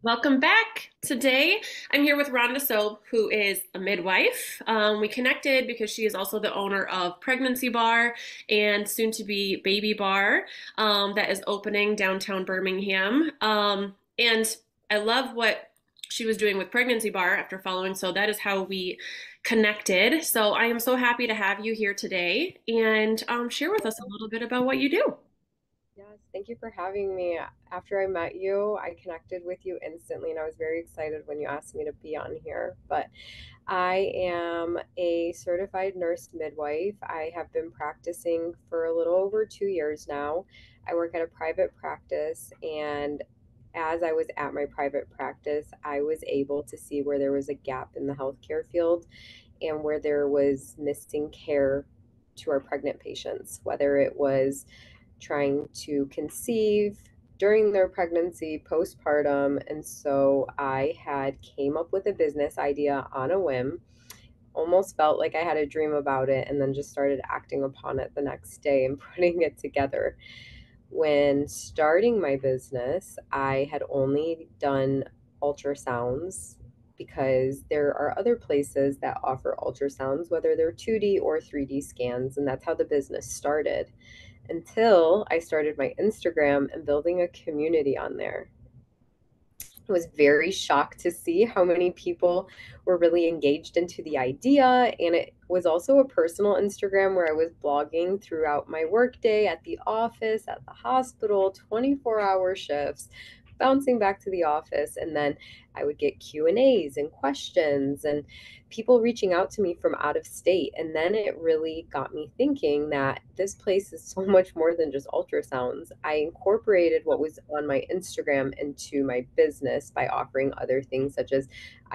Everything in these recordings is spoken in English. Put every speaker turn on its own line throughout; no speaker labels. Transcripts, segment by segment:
Welcome back. Today, I'm here with Rhonda Sobe, who is a midwife. We connected because she is also the owner of Pregnancy Bar and soon to be Baby Bar that is opening downtown Birmingham. And I love what she was doing with Pregnancy Bar after following. So that is how we connected. So I am so happy to have you here today and share with us a little bit about what you do.
Yes, thank you for having me. After I met you, I connected with you instantly, and I was very excited when you asked me to be on here. But I am a certified nurse midwife. I have been practicing for a little over 2 years now. I work at a private practice, and as I was at my private practice, I was able to see where there was a gap in the healthcare field and where there was missing care to our pregnant patients, whether it was trying to conceive during their pregnancy, postpartum. And so I had came up with a business idea on a whim, almost felt like I had a dream about it, and then just started acting upon it the next day and putting it together. When starting my business, I had only done ultrasounds because there are other places that offer ultrasounds, whether they're 2D or 3D scans, and that's how the business started until I started my Instagram and building a community on there. I was very shocked to see how many people were really engaged into the idea. And it was also a personal Instagram where I was blogging throughout my workday at the office, at the hospital, 24-hour shifts, bouncing back to the office. And then I would get Q&As and questions and people reaching out to me from out of state. And then it really got me thinking that this place is so much more than just ultrasounds. I incorporated what was on my Instagram into my business by offering other things such as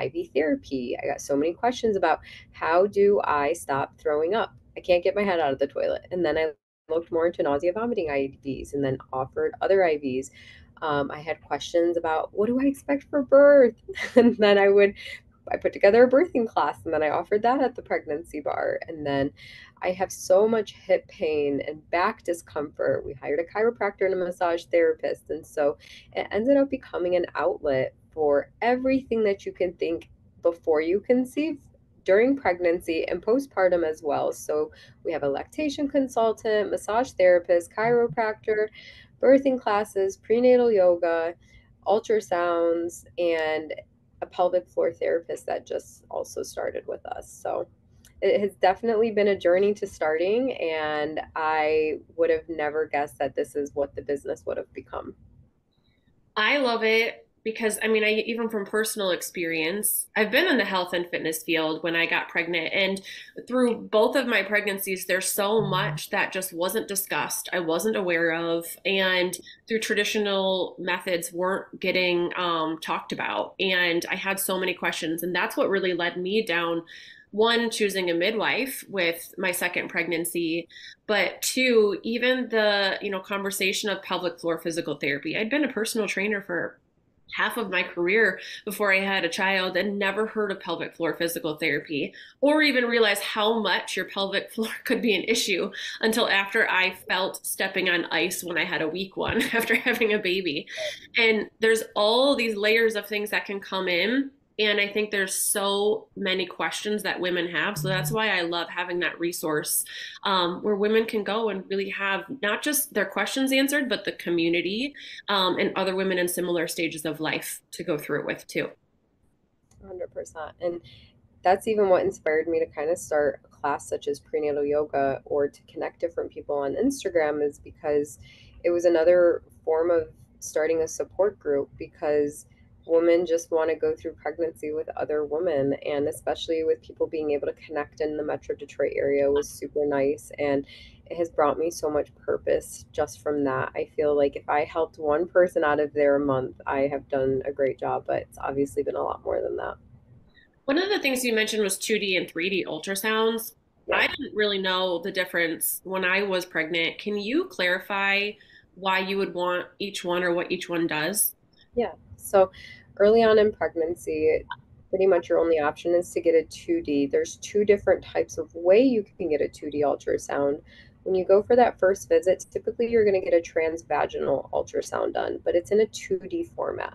IV therapy. I got so many questions about how do I stop throwing up? I can't get my head out of the toilet. And then I looked more into nausea vomiting IVs and then offered other IVs. I had questions about what do I expect for birth? And then I put together a birthing class and then I offered that at the pregnancy bar. And then I have so much hip pain and back discomfort. We hired a chiropractor and a massage therapist. And so it ended up becoming an outlet for everything that you can think before you conceive, during pregnancy, and postpartum as well. So we have a lactation consultant, massage therapist, chiropractor, birthing classes, prenatal yoga, ultrasounds, and a pelvic floor therapist that just also started with us. So it has definitely been a journey to starting, and I would have never guessed that this is what the business would have become.
I love it because I mean, I even from personal experience, I've been in the health and fitness field when I got pregnant, and through both of my pregnancies, there's so much that just wasn't discussed, I wasn't aware of, and through traditional methods weren't getting talked about. And I had so many questions, and that's what really led me down. One, choosing a midwife with my second pregnancy, but two, even the, conversation of pelvic floor physical therapy. I'd been a personal trainer for half of my career before I had a child and never heard of pelvic floor physical therapy or even realized how much your pelvic floor could be an issue until after I felt stepping on ice when I had a weak one after having a baby. And there's all these layers of things that can come in. And I think there's so many questions that women have. So that's why I love having that resource where women can go and really have not just their questions answered, but the community and other women in similar stages of life to go through it with too.
100%. And that's even what inspired me to kind of start a class such as prenatal yoga or to connect different people on Instagram, is because it was another form of starting a support group, because women just want to go through pregnancy with other women, and especially with people being able to connect in the Metro Detroit area was super nice. And it has brought me so much purpose just from that. I feel like if I helped one person out of their month, I have done a great job, but it's obviously been a lot more than that.
One of the things you mentioned was 2D and 3D ultrasounds.
Yeah.
I didn't really know the difference when I was pregnant. Can you clarify why you would want each one or what each one does?
Yeah. So early on in pregnancy, pretty much your only option is to get a 2D. There's two different types of way you can get a 2D ultrasound. When you go for that first visit, typically you're going to get a transvaginal ultrasound done, but it's in a 2D format.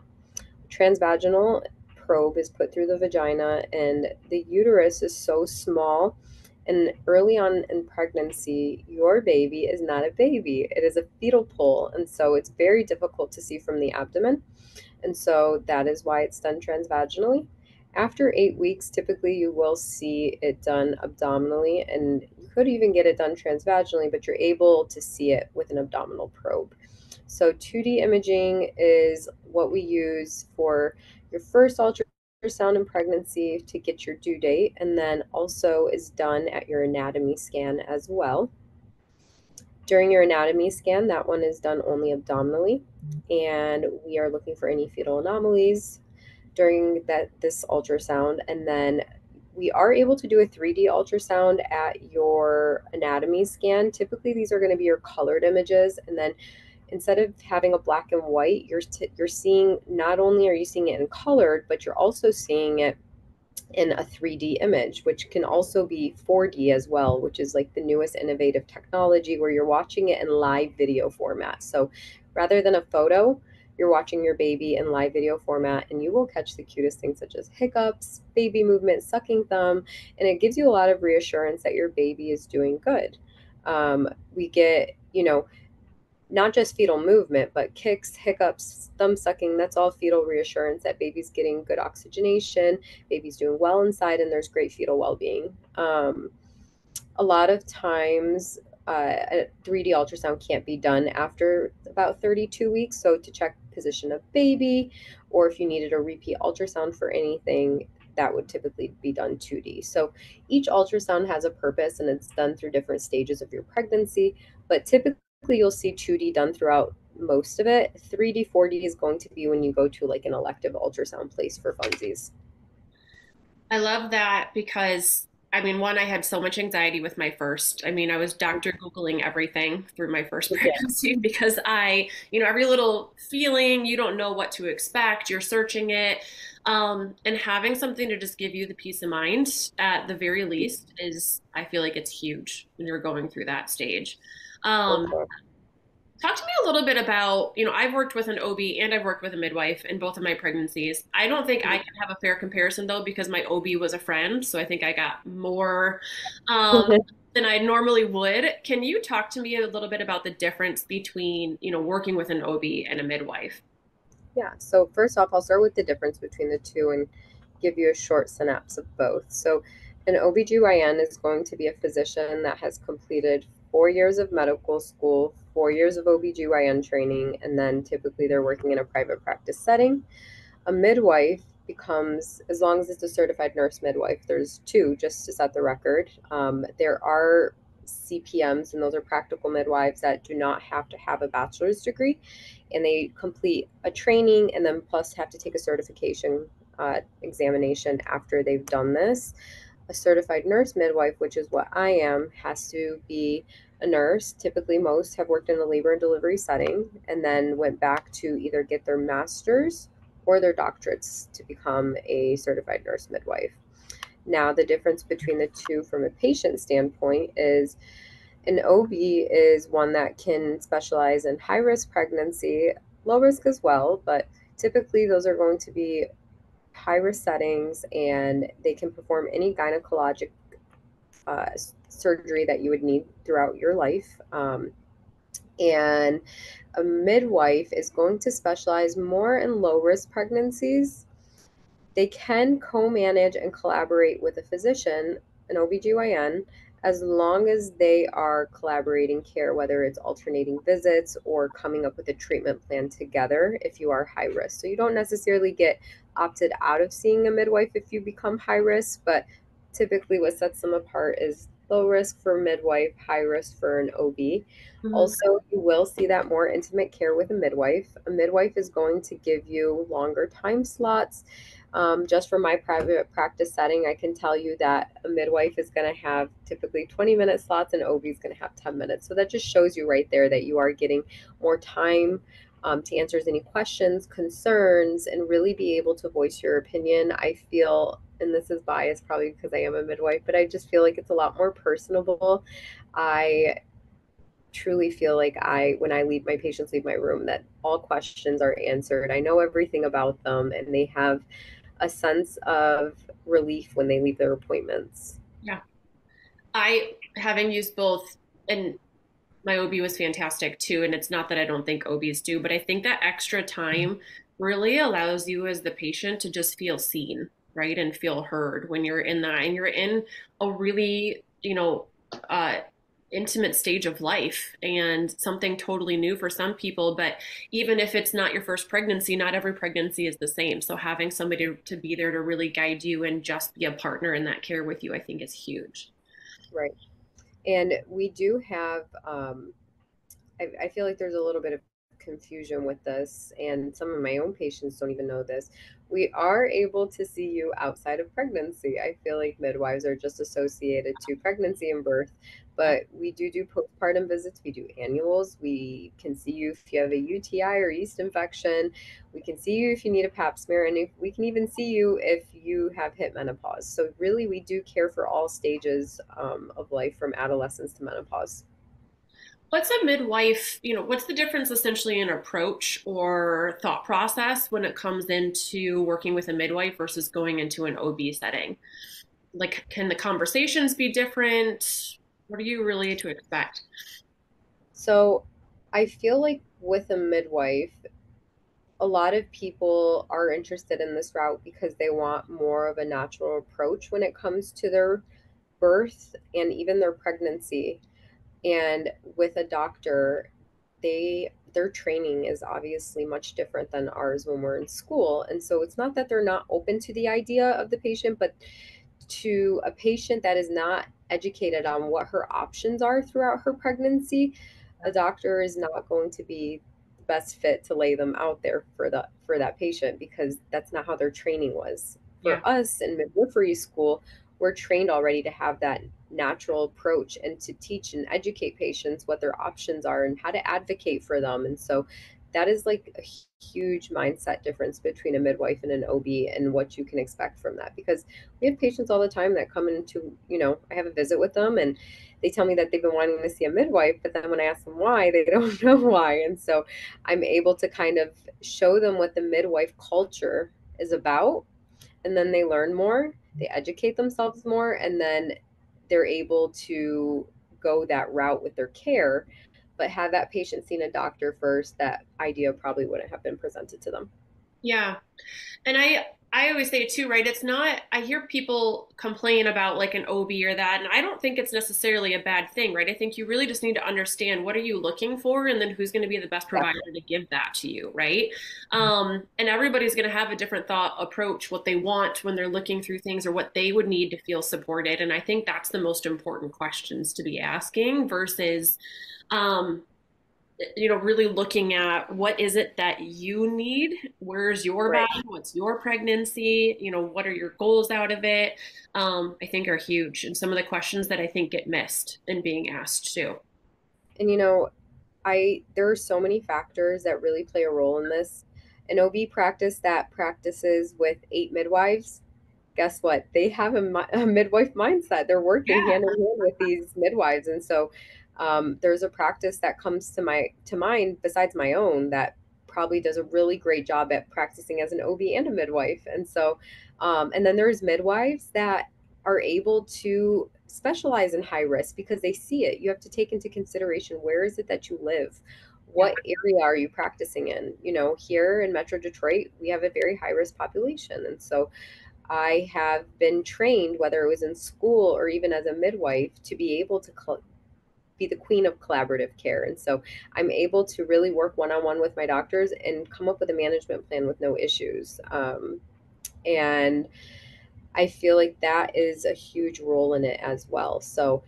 transvaginal probe is put through the vagina, and the uterus is so small. And early on in pregnancy, your baby is not a baby, it is a fetal pole. And so it's very difficult to see from the abdomen. And so that is why it's done transvaginally. After 8 weeks, typically you will see it done abdominally, and you could even get it done transvaginally, but you're able to see it with an abdominal probe. So 2D imaging is what we use for your first ultrasound in pregnancy to get your due date, and then also is done at your anatomy scan as well. During your anatomy scan, that one is done only abdominally, and we are looking for any fetal anomalies during this ultrasound. And then we are able to do a 3D ultrasound at your anatomy scan. Typically, these are going to be your colored images, and then instead of having a black and white, you're seeing, not only are you seeing it in colored, but you're also seeing it in a 3D image, which can also be 4D as well, which is like the newest innovative technology where you're watching it in live video format. So rather than a photo, you're watching your baby in live video format, and you will catch the cutest things such as hiccups, baby movement, sucking thumb, and it gives you a lot of reassurance that your baby is doing good. We get, not just fetal movement, but kicks, hiccups, thumb sucking. That's all fetal reassurance that baby's getting good oxygenation, baby's doing well inside, and there's great fetal well being. A lot of times, a 3D ultrasound can't be done after about 32 weeks. So, to check position of baby, or if you needed a repeat ultrasound for anything, that would typically be done 2D. So, each ultrasound has a purpose, and it's done through different stages of your pregnancy, but typically you'll see 2D done throughout most of it. 3D, 4D is going to be when you go to like an elective ultrasound place for funsies.
I love that because I mean, one, I had so much anxiety with my first. I mean, I was doctor Googling everything through my first
Yeah.
pregnancy because every little feeling, you don't know what to expect, you're searching it. And having something to just give you the peace of mind at the very least is, I feel like it's huge when you're going through that stage.
For
Um,
sure.
Talk to me a little bit about, I've worked with an OB and I've worked with a midwife in both of my pregnancies. I don't think I can have a fair comparison though because my OB was a friend, so I think I got more um, than I normally would. Can you talk to me a little bit about the difference between, working with an OB and a midwife?
Yeah, so first off, I'll start with the difference between the two and give you a short synopsis of both. So, an OBGYN is going to be a physician that has completed 4 years of medical school, 4 years of OBGYN training, and then typically they're working in a private practice setting. A midwife becomes, as long as it's a certified nurse midwife, there's two, just to set the record. There are CPMs, and those are practical midwives that do not have to have a bachelor's degree, and they complete a training and then plus have to take a certification examination after they've done this. A certified nurse midwife, which is what I am, has to be a nurse. Typically, most have worked in the labor and delivery setting and then went back to either get their master's or their doctorates to become a certified nurse midwife. Now, the difference between the two from a patient standpoint is an OB is one that can specialize in high risk pregnancy, low risk as well, but typically those are going to be high risk settings, and they can perform any gynecologic uh, surgery that you would need throughout your life. And a midwife is going to specialize more in low risk pregnancies. They can co manage and collaborate with a physician, an OBGYN, as long as they are collaborating care, whether it's alternating visits or coming up with a treatment plan together if you are high risk. So you don't necessarily get opted out of seeing a midwife if you become high risk, but typically what sets them apart is low risk for midwife, high risk for an OB.
Mhm.
Also, you will see that more intimate care with a midwife. A midwife is going to give you longer time slots. Just from my private practice setting, I can tell you that a midwife is going to have typically 20-minute slots and OB is going to have 10 minutes. So that just shows you right there that you are getting more time to answer any questions, concerns, and really be able to voice your opinion. I feel, and this is biased probably because I am a midwife, but I just feel like it's a lot more personable. I truly feel like when I leave, my patients leave my room, that all questions are answered. I know everything about them, and they have a sense of relief when they leave their appointments.
Yeah. I, having used both, and my OB was fantastic too. And it's not that I don't think OBs do, but I think that extra time really allows you as the patient to just feel seen, right? And feel heard when you're in that, and you're in a really, uh, intimate stage of life and something totally new for some people. But even if it's not your first pregnancy, not every pregnancy is the same. So having somebody to be there to really guide you and just be a partner in that care with you, I think is huge.
Right. And we do have, I feel like there's a little bit of confusion with this, and some of my own patients don't even know this. We are able to see you outside of pregnancy. I feel like midwives are just associated to pregnancy and birth,
Yeah.
but we do postpartum visits. We do annuals. We can see you if you have a UTI or yeast infection. We can see you if you need a pap smear, and we can even see you if you have hit menopause. So really, we do care for all stages of life from adolescence to menopause.
What's a midwife, what's the difference essentially in approach or thought process when it comes into working with a midwife versus going into an OB setting? Like, can the conversations be different? What are you really to expect?
So I feel like with a midwife, a lot of people are interested in this route because they want more of a natural approach when it comes to their birth and even their pregnancy. And with a doctor, their training is obviously much different than ours when we're in school. And so it's not that they're not open to the idea of the patient, but to a patient that is not educated on what her options are throughout her pregnancy, a doctor is not going to be the best fit to lay them out there for that patient, because that's not how their training was.
Yeah.
For us in midwifery school, we're trained already to have that natural approach and to teach and educate patients what their options are and how to advocate for them. And so that is like a huge mindset difference between a midwife and an OB and what you can expect from that. Because we have patients all the time that come into, I have a visit with them and they tell me that they've been wanting to see a midwife, but then when I ask them why, they don't know why. And so I'm able to kind of show them what the midwife culture is about, and then they learn more, they educate themselves more, and then they're able to go that route with their care. But had that patient seen a doctor first, that idea probably wouldn't have been presented to them.
Yeah. And I always say too, right? It's not, I hear people complain about like an OB or that, and I don't think it's necessarily a bad thing, right? I think you really just need to understand what are you looking for and then who's going to be the best provider
Exactly.
to give that to you, right? And everybody's going to have a different thought approach, what they want when they're looking through things or what they would need to feel supported. And I think that's the most important questions to be asking versus um really looking at what is it that you need? Where's your
Right.
body? What's your pregnancy? What are your goals out of it? I think are huge. And some of the questions that I think get missed in being asked too.
And I there are so many factors that really play a role in this. An OB practice that practices with 8 midwives, guess what? They have a midwife mindset. They're working
Yeah.
hand in hand with these midwives, and so there's a practice that comes to mind besides my own that probably does a really great job at practicing as an OB and a midwife. And so, and then there's midwives that are able to specialize in high risk because they see it. You have to take into consideration, where is it that you live?
Yeah.
What area are you practicing in? Here in Metro Detroit, we have a very high risk population. And so I have been trained, whether it was in school or even as a midwife, to be able to be the queen of collaborative care. And so I'm able to really work one on one with my doctors and come up with a management plan with no issues. And I feel like that is a huge role in it as well. So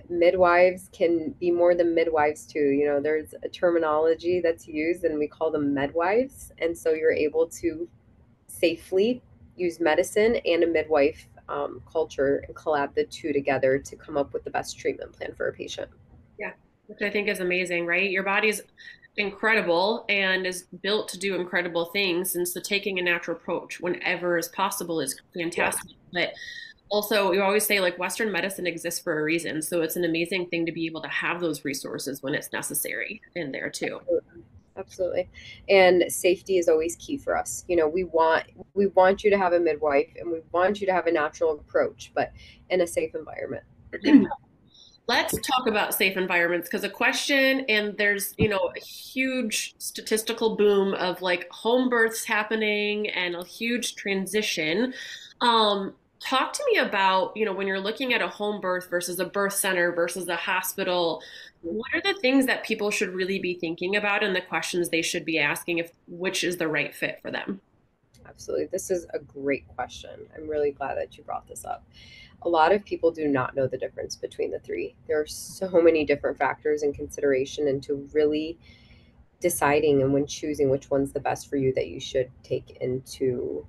midwives can be more than midwives too. There's a terminology that's used and we call them medwives. And so you're able to safely use medicine and a midwife culture and collab the two together to come up with the best treatment plan for a patient.
Yeah. Which I think is amazing, right? Your body's incredible and is built to do incredible things. And so taking a natural approach whenever is possible is
Yeah.
fantastic. But Also, we always say like Western medicine exists for a reason. So it's an amazing thing to be able to have those resources when it's necessary in there too.
Absolutely. Absolutely. And safety is always key for us. You know, we want you to have a midwife and we want you to have a natural approach, but in a safe environment.
Yeah. Let's talk about safe environments because a question, and there's, a huge statistical boom of like home births happening and a huge transition. Talk to me about, when you're looking at a home birth versus a birth center versus a hospital, what are the things that people should really be thinking about and the questions they should be asking if which is the right fit for them?
Absolutely. This is a great question. I'm really glad that you brought this up. A lot of people do not know the difference between the three. There are so many different factors in consideration into really deciding and when choosing which one's the best for you that you should take into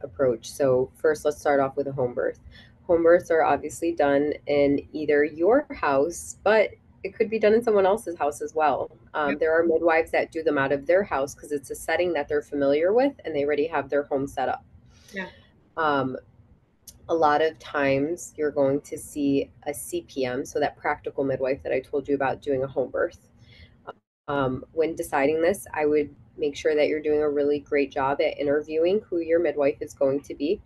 approach. So, first, let's start off with a home birth. Home births are obviously done in either your house, but it could be done in someone else's house as well.
Yep.
There are midwives that do them out of their house because it's a setting that they're familiar with and they already have their home set up.
Yeah.
Um, a lot of times you're going to see a CPM, so that practical midwife that I told you about doing a home birth. When deciding this, I would make sure that you're doing a really great job at interviewing who your midwife is going to be,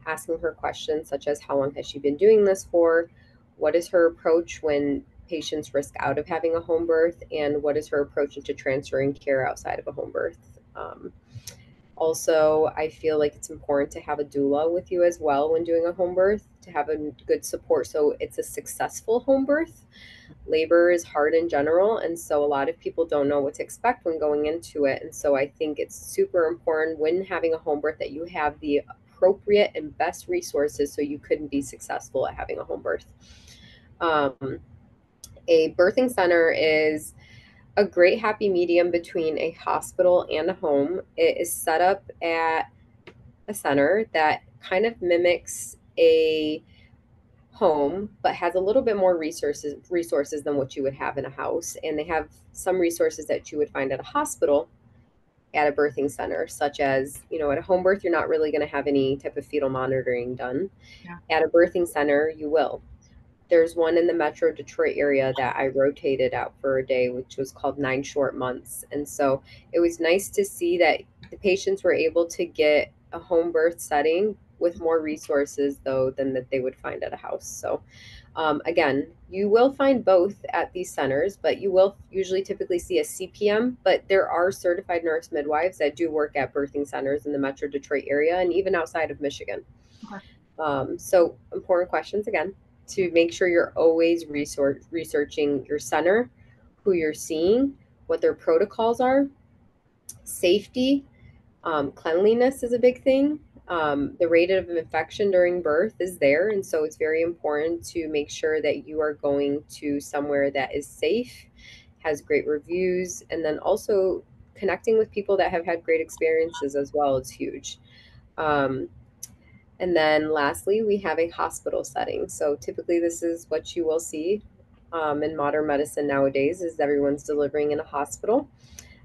asking her questions such as how long has she been doing this for, what is her approach when patients risk out of having a home birth, and what is her approach into transferring care outside of a home birth. Um, Also, I feel like it's important to have a doula with you as well when doing a home birth to have a good support so it's a successful home birth. Labor is hard in general, and so a lot of people don't know what to expect when going into it. And so I think it's super important when having a home birth that you have the appropriate and best resources so you couldn't be successful at having a home birth. Um, a birthing center is a great happy medium between a hospital and a home. It is set up at a center that kind of mimics a home but has a little bit more resources than what you would have in a house, and they have some resources that you would find at a hospital at a birthing center, such as, at a home birth you're not really going to have any type of fetal monitoring done.
Yeah.
At a birthing center you will. There's one in the Metro Detroit area that I rotated out for a day, which was called 9 Short Months. And so it was nice to see that the patients were able to get a home birth setting with more resources, though, than that they would find at a house. So, again, you will find both at these centers, but you will usually typically see a CPM. But there are certified nurse midwives that do work at birthing centers in the Metro Detroit area and even outside of Michigan.
Okay.
So important questions again to make sure you're always researching your center, who you're seeing, what their protocols are, safety, cleanliness is a big thing. The rate of infection during birth is there, and so it's very important to make sure that you are going to somewhere that is safe, has great reviews, and then also connecting with people that have had great experiences as well is huge. Um, and then lastly, we have a hospital setting. So typically this is what you will see in modern medicine nowadays is everyone's delivering in a hospital.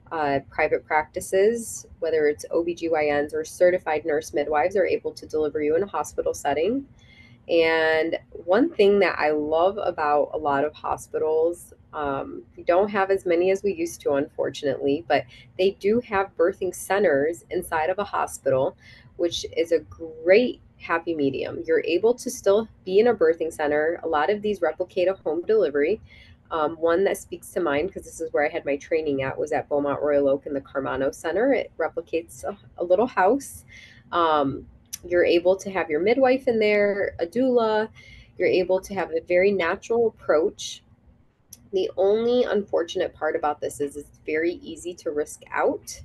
Private practices, whether it's OBGYNs or certified nurse midwives, are able to deliver you in a hospital setting. And one thing that I love about a lot of hospitals, we don't have as many as we used to, unfortunately, but they do have birthing centers inside of a hospital, which is a great happy medium. You're able to still be in a birthing center. A lot of these replicate a home delivery. One that speaks to mind, because this is where I had my training at, was at Beaumont Royal Oak in the Carmano Center. It replicates a little house. You're able to have your midwife in there, a doula. You're able to have a very natural approach. The only unfortunate part about this is it's very easy to risk out,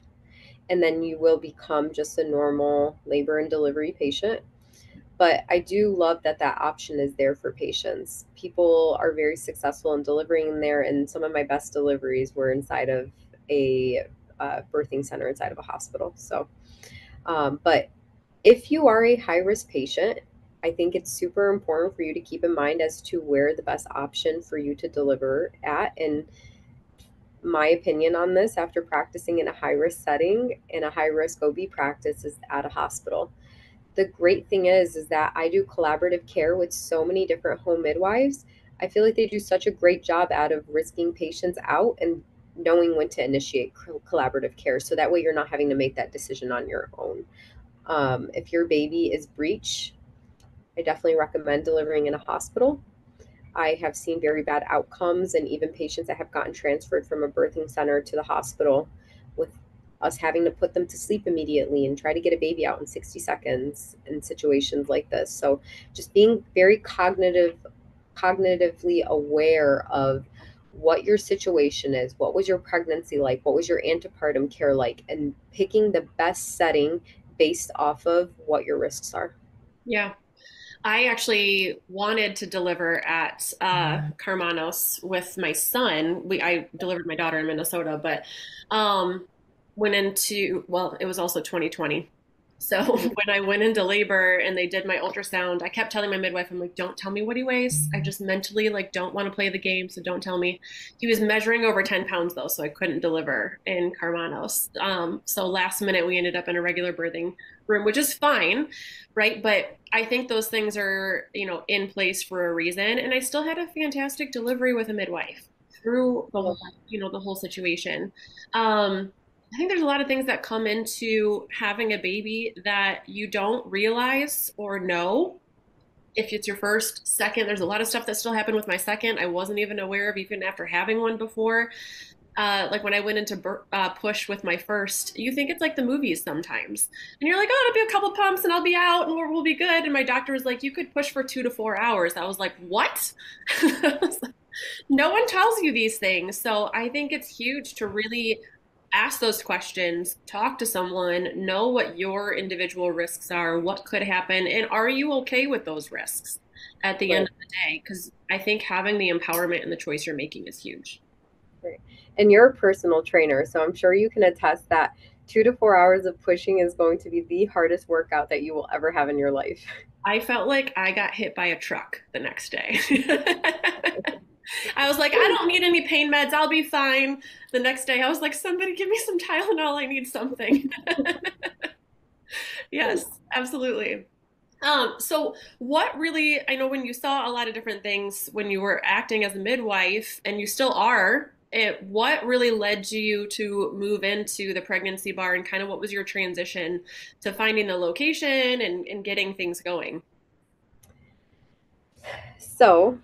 and then you will become just a normal labor and delivery patient. But I do love that that option is there for patients. People are very successful in delivering in there, and some of my best deliveries were inside of a birthing center inside of a hospital. So, but if you are a high risk patient, I think it's super important for you to keep in mind as to where the best option for you to deliver at. And my opinion on this, after practicing in a high risk setting, in a high risk OB practice, is at a hospital. the great thing is that I do collaborative care with so many different home midwives. I feel like they do such a great job out of risking patients out and knowing when to initiate collaborative care. So that way you're not having to make that decision on your own. If your baby is breech, I definitely recommend delivering in a hospital. I have seen very bad outcomes and even patients that have gotten transferred from a birthing center to the hospital with us having to put them to sleep immediately and try to get a baby out in 60 seconds in situations like this. So just being very cognitively aware of what your situation is, what was your pregnancy like, what was your antepartum care like, and picking the best setting based off of what your risks are.
Yeah. I actually wanted to deliver at Carmanos with my son. I delivered my daughter in Minnesota, but um, went into, well, it was also 2020. So when I went into labor and they did my ultrasound, I kept telling my midwife, I'm like, don't tell me what he weighs. I just mentally like don't want to play the game, so don't tell me. He was measuring over 10 pounds though, so I couldn't deliver in Carmanos. So last minute we ended up in a regular birthing room, which is fine, right? But I think those things are, in place for a reason. And I still had a fantastic delivery with a midwife through the whole, the whole situation. I think there's a lot of things that come into having a baby that you don't realize or know. If it's your first, second, there's a lot of stuff that still happened with my second. I wasn't even aware of even after having one before. Like when I went into push with my first, you think it's like the movies sometimes. And you're like, oh, it'll be a couple pumps and I'll be out and we'll be good. And my doctor was like, you could push for 2 to 4 hours. I was like, what? No one tells you these things. So I think it's huge to really ask those questions, talk to someone, know what your individual risks are, what could happen, and are you okay with those risks at the end
Right.
of the day? Because I think having the empowerment and the choice you're making is huge.
Right. And you're a personal trainer, so I'm sure you can attest that 2 to 4 hours of pushing is going to be the hardest workout that you will ever have in your life.
I felt like I got hit by a truck the next day. I was like, I don't need any pain meds. I'll be fine. The next day, I was like, somebody give me some Tylenol. I need something. Yes, absolutely. So what really, I know when you saw a lot of different things when you were acting as a midwife, and you still are, what really led you to move into the pregnancy bar, and kind of what was your transition to finding the location and getting things going?
So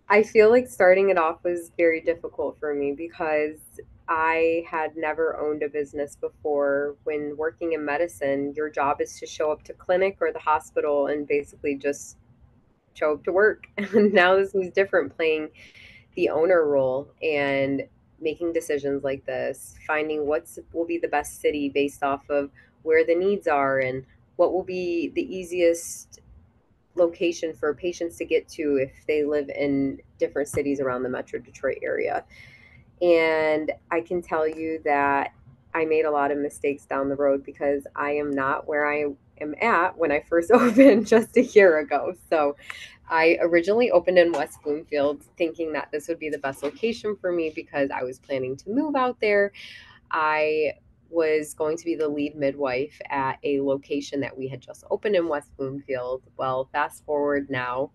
I feel like starting it off was very difficult for me because I had never owned a business before. When working in medicine, your job is to show up to clinic or the hospital and basically just show up to work. And now this was different, playing the owner role and making decisions like this, finding what's will be the best city based off of where the needs are and what will be the easiest location for patients to get to if they live in different cities around the Metro Detroit area. And I can tell you that I made a lot of mistakes down the road because I am not where I am at when I first opened just a year ago. So I originally opened in West Bloomfield thinking that this would be the best location for me because I was planning to move out there. I was going to be the lead midwife at a location that we had just opened in West Bloomfield. Well, fast forward now,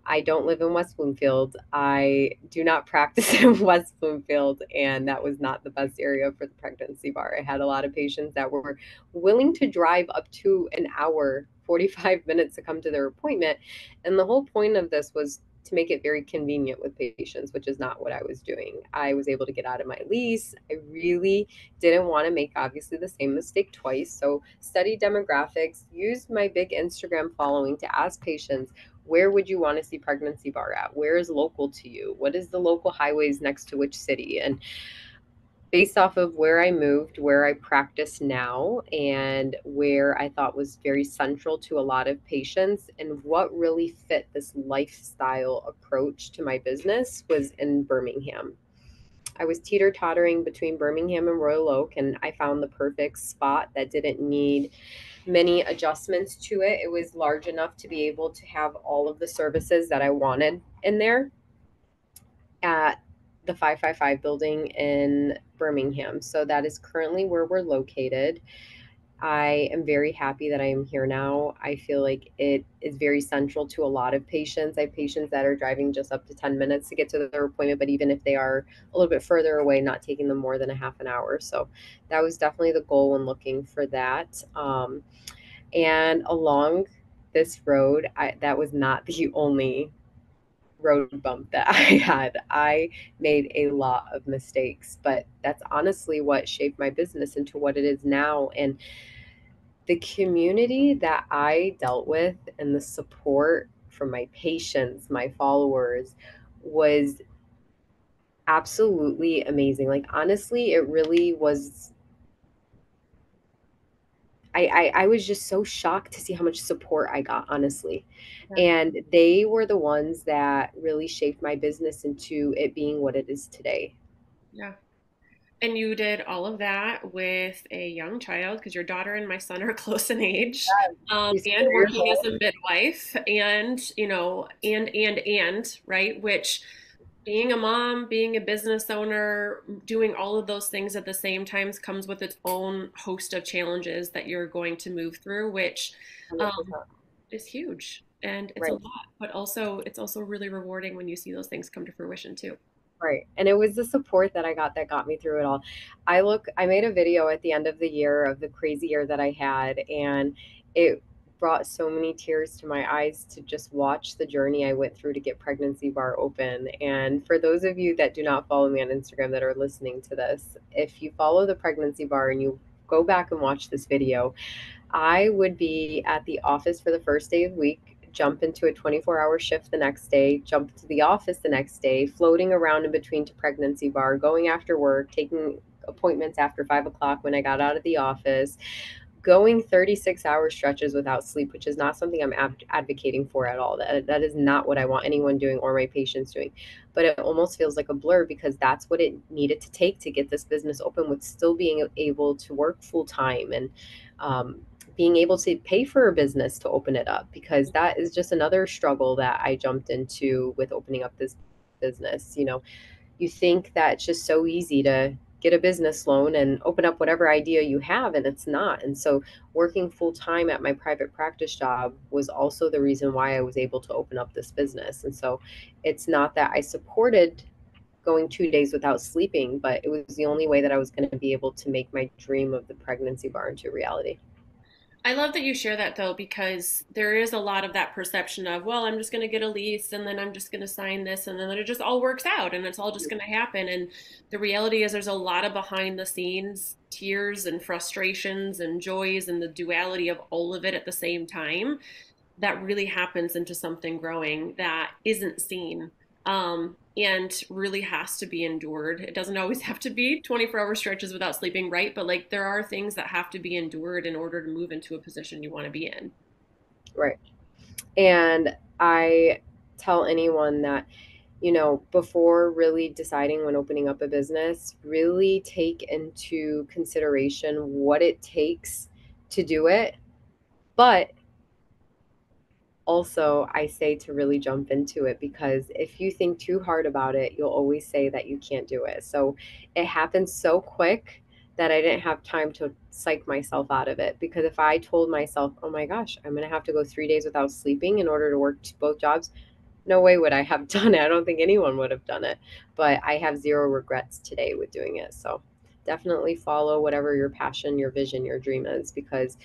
I don't live in West Bloomfield. I do not practice in West Bloomfield, and that was not the best area for the pregnancy bar. I had a lot of patients that were willing to drive up to an hour, 45 minutes to come to their appointment. And the whole point of this was to make it very convenient with patients, which is not what I was doing. I was able to get out of my lease. I really didn't want to make obviously the same mistake twice. So study demographics, used my big Instagram following to ask patients, where would you want to see pregnancy bar at? Where is local to you? What is the local highways next to which city? And based off of where I moved, where I practice now, and where I thought was very central to a lot of patients, and what really fit this lifestyle approach to my business was in Birmingham. I was teeter tottering between Birmingham and Royal Oak, and I found the perfect spot that didn't need many adjustments to it. It was large enough to be able to have all of the services that I wanted in there at the 555 building in Birmingham. So that is currently where we're located. I am very happy that I am here now. I feel like it is very central to a lot of patients. I have patients that are driving just up to 10 minutes to get to their appointment, but even if they are a little bit further away, not taking them more than a half an hour. So that was definitely the goal when looking for that. And along this road, that was not the only road bump that I had. I made a lot of mistakes, but that's honestly what shaped my business into what it is now. And the community that I dealt with and the support from my patients, my followers was absolutely amazing. Like honestly, it really was. I was just so shocked to see how much support I got, honestly.
Yeah.
And they were the ones that really shaped my business into it being what it is today.
Yeah. And you did all of that with a young child because your daughter and my son are close in age,
She's
and
4 years
working as
old.
a midwife, and right, which being a mom, being a business owner, doing all of those things at the same times comes with its own host of challenges that you're going to move through, which um,
100%.
is huge. And it's a
Right.
lot, but also it's also really rewarding when you see those things come to fruition too.
Right. And it was the support that I got that got me through it all. I made a video at the end of the year of the crazy year that I had, and it brought so many tears to my eyes to just watch the journey I went through to get Pregnancy Bar open. And for those of you that do not follow me on Instagram that are listening to this, if you follow the Pregnancy Bar and you go back and watch this video, I would be at the office for the first day of the week, jump into a 24-hour shift the next day, jump to the office the next day, floating around in between to Pregnancy Bar, going after work, taking appointments after 5 o'clock when I got out of the office, going 36-hour stretches without sleep, which is not something I'm advocating for at all. That is not what I want anyone doing or my patients doing. But it almost feels like a blur because that's what it needed to take to get this business open with still being able to work full time and um, being able to pay for a business to open it up, because that is just another struggle that I jumped into with opening up this business. You think that it's just so easy to get a business loan and open up whatever idea you have, and it's not. And so working full time at my private practice job was also the reason why I was able to open up this business. And so it's not that I supported going 2 days without sleeping, but it was the only way that I was going to be able to make my dream of the Pregnancy Bar into reality.
I love that you share that though, because there is a lot of that perception of, well, I'm just going to get a lease and then I'm just going to sign this and then it just all works out and it's all just going to happen. And the reality is there's a lot of behind the scenes tears and frustrations and joys and the duality of all of it at the same time that really happens into something growing that isn't seen, and really has to be endured. It doesn't always have to be 24-hour stretches without sleeping, right? But like there are things that have to be endured in order to move into a position you want to be in.
Right. And I tell anyone that, before really deciding when opening up a business, really take into consideration what it takes to do it. But also, I say to really jump into it, because if you think too hard about it, you'll always say that you can't do it. So it happened so quick that I didn't have time to psych myself out of it. Because if I told myself, oh my gosh, I'm going to have to go 3 days without sleeping in order to work both jobs, no way would I have done it. I don't think anyone would have done it. But I have zero regrets today with doing it. So definitely follow whatever your passion, your vision, your dream is, because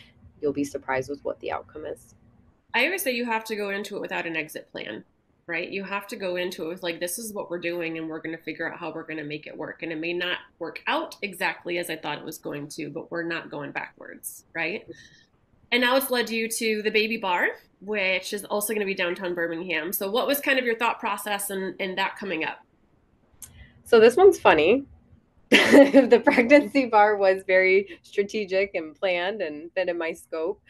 you'll be surprised with what the outcome is.
I always say you have to go into it without an exit plan, right? You have to go into it with like, this is what we're doing and we're going to figure out how we're going to make it work. And it may not work out exactly as I thought it was going to, but we're not going backwards, right? And now it's led you to the Baby Bar, which is also going to be downtown Birmingham. So, what was kind of your thought process in that coming up?
So this one's funny. The Pregnancy Bar was very strategic and planned and fit in my scope.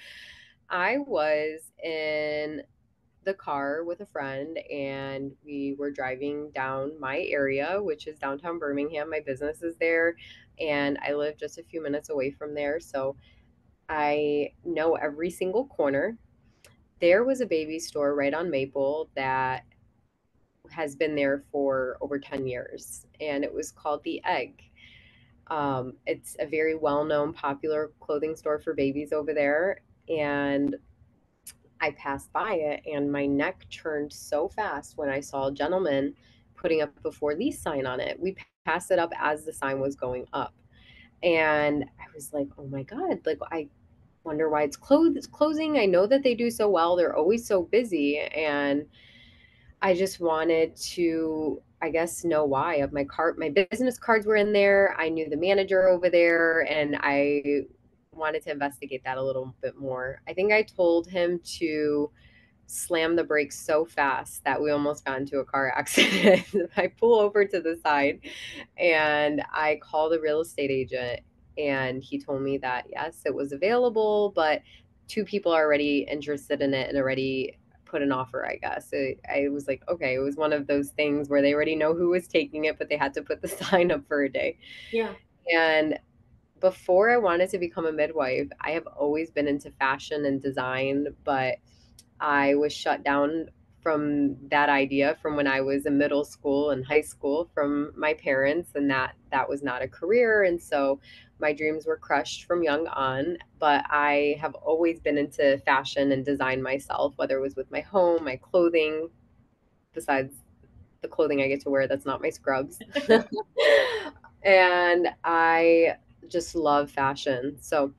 I was in the car with a friend and we were driving down my area, which is downtown Birmingham. My business is there and I live just a few minutes away from there. So I know every single corner. There was a baby store right on Maple that has been there for over 10 years, and it was called The Egg. It's a very well-known, popular clothing store for babies over there. And I passed by it, and my neck turned so fast when I saw a gentleman putting up a for lease sign on it. We passed it up as the sign was going up. And I was like, oh my God, like I wonder why it's closing. I know that they do so well. They're always so busy. And I just wanted to, I guess, know why. Of my business cards were in there. I knew the manager over there, and I wanted to investigate that a little bit more. I think I told him to slam the brakes so fast that we almost got into a car accident. I pull over to the side and I call the real estate agent, and he told me that yes, it was available, but two people are already interested in it and already put an offer, I guess. I was like, okay, it was one of those things where they already know who was taking it, but they had to put the sign up for a day.
Yeah.
And before I wanted to become a midwife, I have always been into fashion and design, but I was shut down from that idea from when I was in middle school and high school from my parents, and that was not a career. And so my dreams were crushed from young on. But I have always been into fashion and design myself, whether it was with my home, my clothing, besides the clothing I get to wear that's not my scrubs. And I just love fashion. So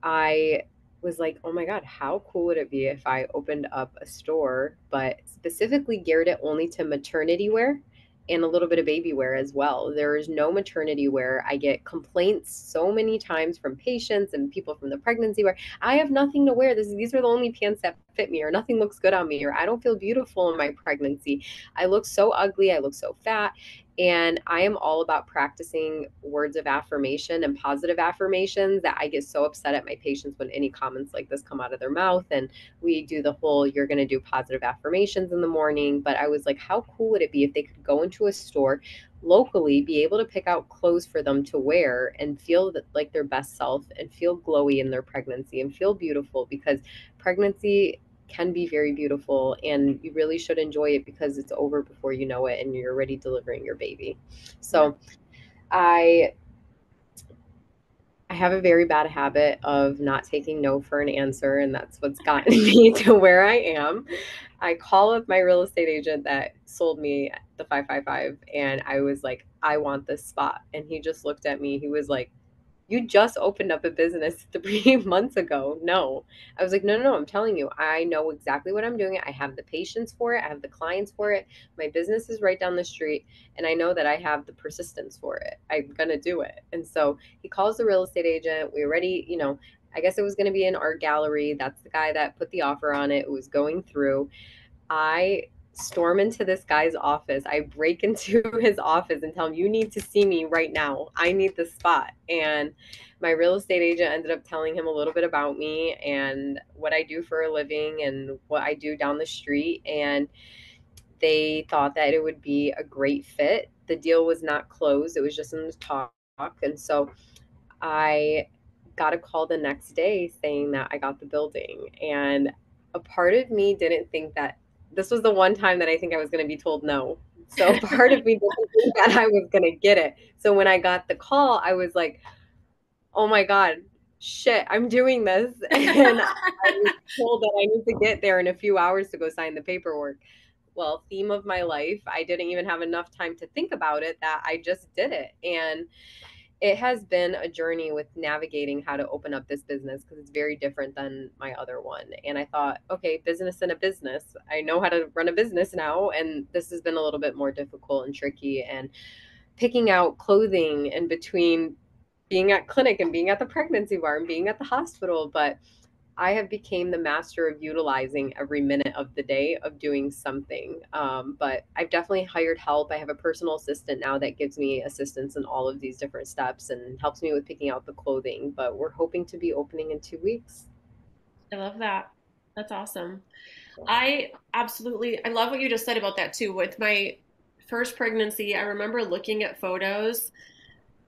I was like, oh my God, how cool would it be if I opened up a store, but specifically geared it only to maternity wear and a little bit of baby wear as well? There is no maternity wear. I get complaints so many times from patients and people from the pregnancy wear. I have nothing to wear. These are the only pants that fit me, or nothing looks good on me, or I don't feel beautiful in my pregnancy. I look so ugly. I look so fat. And I am all about practicing words of affirmation and positive affirmations, that I get so upset at my patients when any comments like this come out of their mouth. And we do the whole, you're going to do positive affirmations in the morning. But I was like, how cool would it be if they could go into a store locally, be able to pick out clothes for them to wear and feel that, like their best self, and feel glowy in their pregnancy and feel beautiful, because pregnancy can be very beautiful, and you really should enjoy it because it's over before you know it and you're already delivering your baby.
Yeah.
So I I have a very bad habit of not taking no for an answer, and that's what's gotten me to where I am. I call up my real estate agent that sold me the 555, and I was like, I want this spot. And he just looked at me. He was like, you just opened up a business 3 months ago. No. I was like, no, no, no. I'm telling you, I know exactly what I'm doing. I have the patience for it. I have the clients for it. My business is right down the street. And I know that I have the persistence for it. I'm going to do it. And so he calls the real estate agent. We already, I guess it was going to be an art gallery. That's the guy that put the offer on it. It was going through. I storm into this guy's office. I break into his office and tell him, you need to see me right now. I need the spot. And my real estate agent ended up telling him a little bit about me and what I do for a living and what I do down the street. And they thought that it would be a great fit. The deal was not closed, it was just in the talk. And so I got a call the next day saying that I got the building. And a part of me didn't think that this was the one time that I think I was going to be told no. So part of me didn't think that I was going to get it. So when I got the call, I was like, oh my God, shit, I'm doing this. And I was told that I need to get there in a few hours to go sign the paperwork. Well, theme of my life, I didn't even have enough time to think about it, that I just did it. And it has been a journey with navigating how to open up this business, because it's very different than my other one. And I thought, okay, business in a business. I know how to run a business now. And this has been a little bit more difficult and tricky. And picking out clothing in between being at clinic and being at the pregnancy bar and being at the hospital. But I have became the master of utilizing every minute of the day of doing something. But I've definitely hired help. I have a personal assistant now that gives me assistance in all of these different steps and helps me with picking out the clothing. But we're hoping to be opening in 2 weeks.
I love that. That's awesome. I love what you just said about that too. With my first pregnancy, I remember looking at photos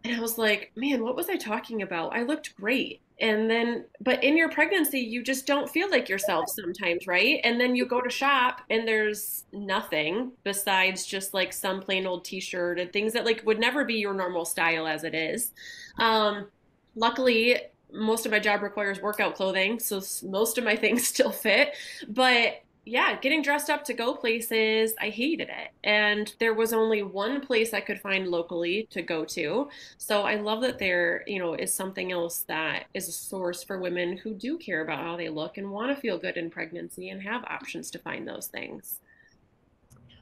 and I was like, man, what was I talking about? I looked great. And then, but in your pregnancy, you just don't feel like yourself sometimes, right? And then you go to shop and there's nothing besides just like some plain old t-shirt and things that like would never be your normal style as it is. Um, Luckily, most of my job requires workout clothing, so most of my things still fit. But yeah, getting dressed up to go places, I hated it. And there was only one place I could find locally to go to. So I love that there, is something else that is a source for women who do care about how they look and want to feel good in pregnancy and have options to find those things.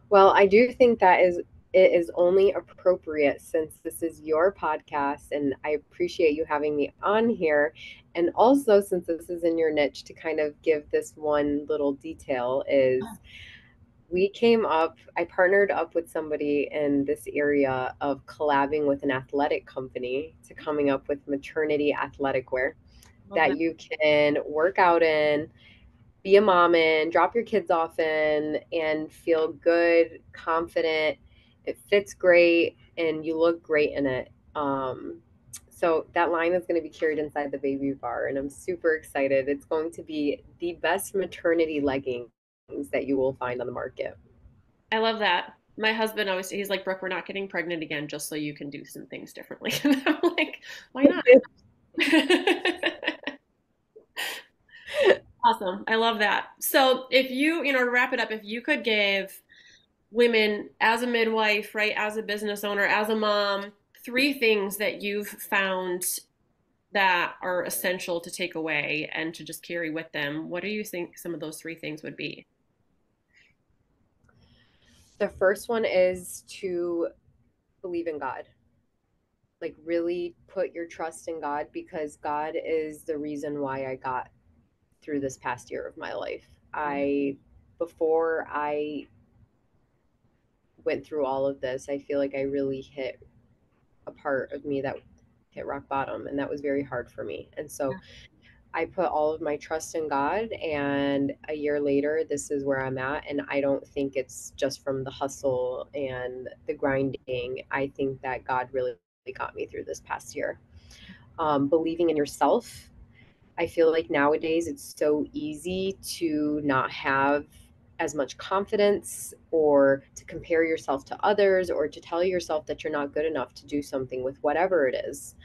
Well, I do think that it is only appropriate since this is your podcast and I appreciate you having me on here. And also since this is in your niche to kind of give this one little detail is I partnered up with somebody in this area of collabing with an athletic company to coming up with maternity athletic wear
Love
that
that.
you can work out in, be a mom in, drop your kids off in, and feel good, confident. It fits great, and you look great in it. So that line is going to be carried inside the baby bar, and I'm super excited. It's going to be the best maternity leggings that you will find on the market.
I love that. My husband always, he's like, Brooke, we're not getting pregnant again just so you can do some things differently. And I'm like, why not? Awesome. I love that. So if to wrap it up, if you could give women as a midwife, right, as a business owner, as a mom, three things that you've found that are essential to take away and to just carry with them, what do you think some of those three things would be?
The first one is to believe in God. Like, really put your trust in God because God is the reason why I got through this past year of my life.
Yeah.
Before I went through all of this, I feel like I really hit a part of me that hit rock bottom, and that was very hard for me. And so I put all of my trust in God, and a year later, this is where I'm at. And I don't think it's just from the hustle and the grinding. I think that God really got me through this past year. Believing in yourself. I feel like nowadays it's so easy to not have as much confidence or to compare yourself to others or to tell yourself that you're not good enough to do something with whatever it is.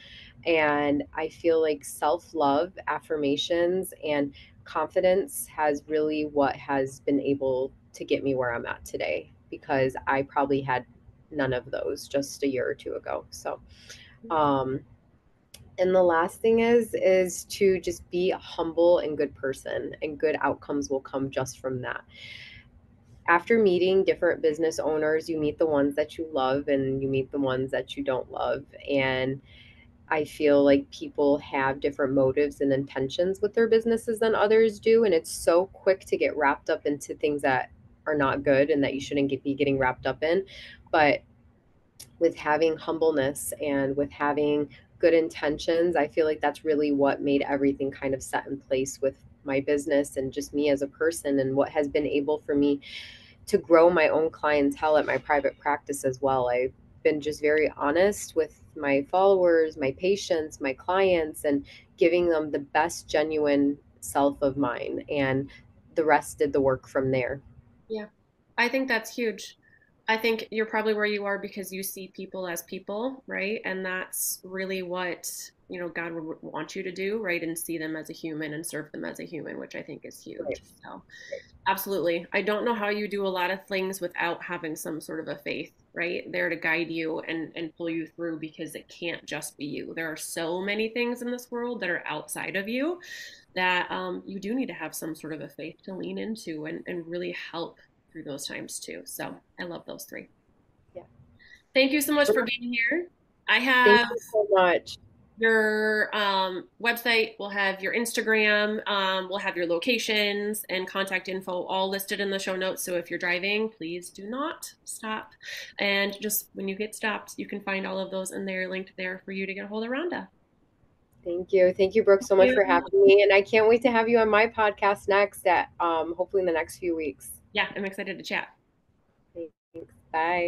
And I feel like self love, affirmations, and confidence has really what has been able to get me where I'm at today because I probably had none of those just a year or two ago. So, um, and the last thing is to just be a humble and good person, and good outcomes will come just from that. After meeting different business owners, you meet the ones that you love and you meet the ones that you don't love. And I feel like people have different motives and intentions with their businesses than others do. And it's so quick to get wrapped up into things that are not good and that you shouldn't be getting wrapped up in. But with having humbleness and with having good intentions, I feel like that's really what made everything kind of set in place with my business and just me as a person, and what has been able for me to grow my own clientele at my private practice as well. I've been just very honest with my followers, my patients, my clients, and giving them the best genuine self of mine. And the rest did the work from there.
Yeah, I think that's huge. I think you're probably where you are because you see people as people, right? And that's really what, God would want you to do, right? And see them as a human and serve them as a human, which I think is
Right.
huge. So, absolutely. I don't know how you do a lot of things without having some sort of a faith, right? There to guide you and pull you through because it can't just be you. There are so many things in this world that are outside of you that you do need to have some sort of a faith to lean into and really help through those times too. So I love those three.
Yeah.
Thank you so much for being here. I
Thank
have
you so much.
your website, we'll have your Instagram, we'll have your locations and contact info all listed in the show notes. So if you're driving, please do not stop. And just when you get stopped, you can find all of those and they're linked there for you to get a hold of Rhonda.
Thank you. Thank you, Brooke, so much for
You.
having me. And I can't wait to have you on my podcast next at hopefully in the next few weeks.
Yeah, I'm excited to chat.
Thanks. Bye.